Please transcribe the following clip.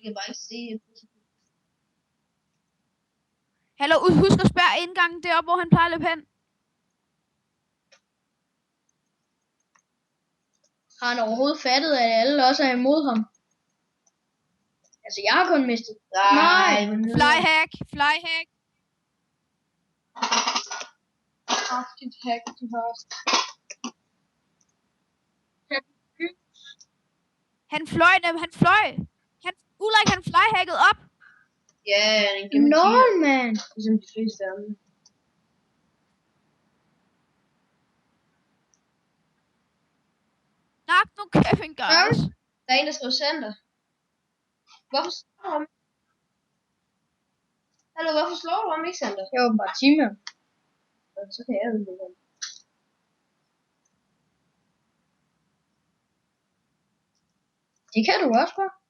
Jeg kan bare ikke se. Hallo, husk at spærre indgangen deroppe, hvor han plejer at løbe hen. Har han overhovedet fattet, at alle også er imod ham? Altså, jeg har kun mistet. Nej. Flyhack, flyhack. Kraftigt hack, du har også. Han fløj. Ulrik, han flyhacket op. Ja, en kæmpe Nå, mand. Ligesom de fleste af dem. Nak nu Kevin Gardner. Der er en, der skriver Sander. Hvorfor slår du ham? Hallo, hvorfor slår du ham ikke, Sander? Jeg var bare time. Så kan jeg jo det. Det kan du også bare.